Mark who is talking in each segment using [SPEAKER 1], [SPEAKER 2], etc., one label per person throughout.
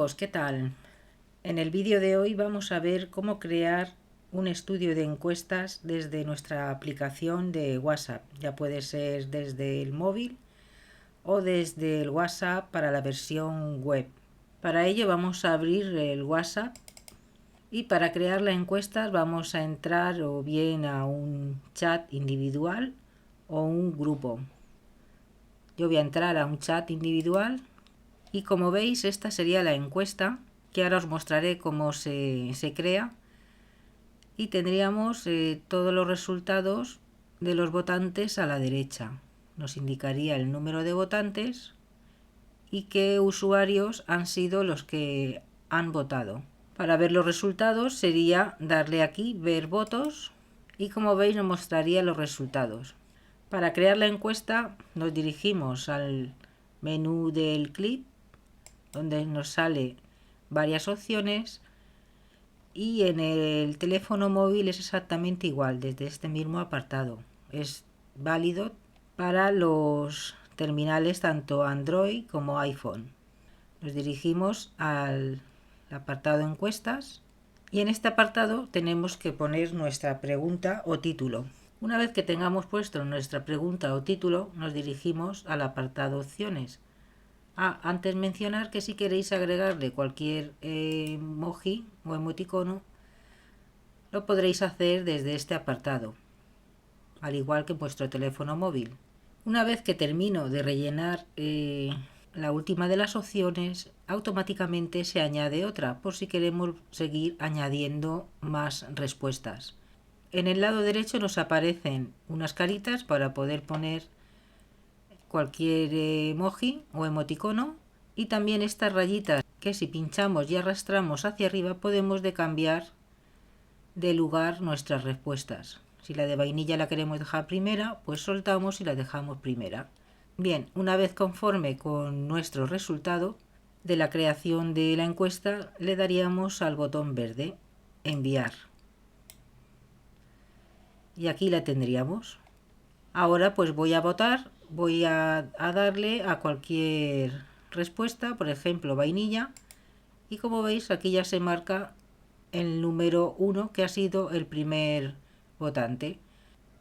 [SPEAKER 1] amigos, ¿qué tal? En el vídeo de hoy vamos a ver cómo crear un estudio de encuestas desde nuestra aplicación de WhatsApp. Ya puede ser desde el móvil o desde el WhatsApp para la versión web. Para ello vamos a abrir el WhatsApp y para crear la encuesta vamos a entrar o bien a un chat individual o un grupo. Yo voy a entrar a un chat individual. Y como veis, esta sería la encuesta, que ahora os mostraré cómo se crea. Y tendríamos todos los resultados de los votantes a la derecha. Nos indicaría el número de votantes y qué usuarios han sido los que han votado. Para ver los resultados sería darle aquí, ver votos, y como veis nos mostraría los resultados. Para crear la encuesta nos dirigimos al menú del clip, donde nos sale varias opciones, y en el teléfono móvil es exactamente igual, desde este mismo apartado. Es válido para los terminales tanto Android como iPhone. Nos dirigimos al apartado encuestas y en este apartado tenemos que poner nuestra pregunta o título. Una vez que tengamos puesto nuestra pregunta o título, nos dirigimos al apartado opciones. Antes mencionar que si queréis agregarle cualquier emoji o emoticono, lo podréis hacer desde este apartado, al igual que en vuestro teléfono móvil. Una vez que termino de rellenar la última de las opciones, automáticamente se añade otra, por si queremos seguir añadiendo más respuestas. En el lado derecho nos aparecen unas caritas para poder poner cualquier emoji o emoticono, y también estas rayitas que si pinchamos y arrastramos hacia arriba podemos cambiar de lugar nuestras respuestas. Si la de vainilla la queremos dejar primera, pues soltamos y la dejamos primera. Bien, una vez conforme con nuestro resultado de la creación de la encuesta, le daríamos al botón verde, enviar. Y aquí la tendríamos. Ahora pues voy a votar, voy a darle a cualquier respuesta, por ejemplo vainilla, y como veis aquí ya se marca el número 1, que ha sido el primer votante,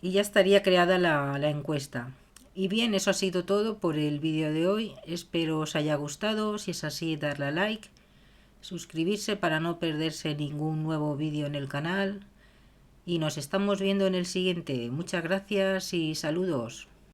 [SPEAKER 1] y ya estaría creada la encuesta. Y bien, eso ha sido todo por el vídeo de hoy. Espero os haya gustado. Si es así, darle a like, suscribirse para no perderse ningún nuevo vídeo en el canal, y nos estamos viendo en el siguiente. Muchas gracias y saludos.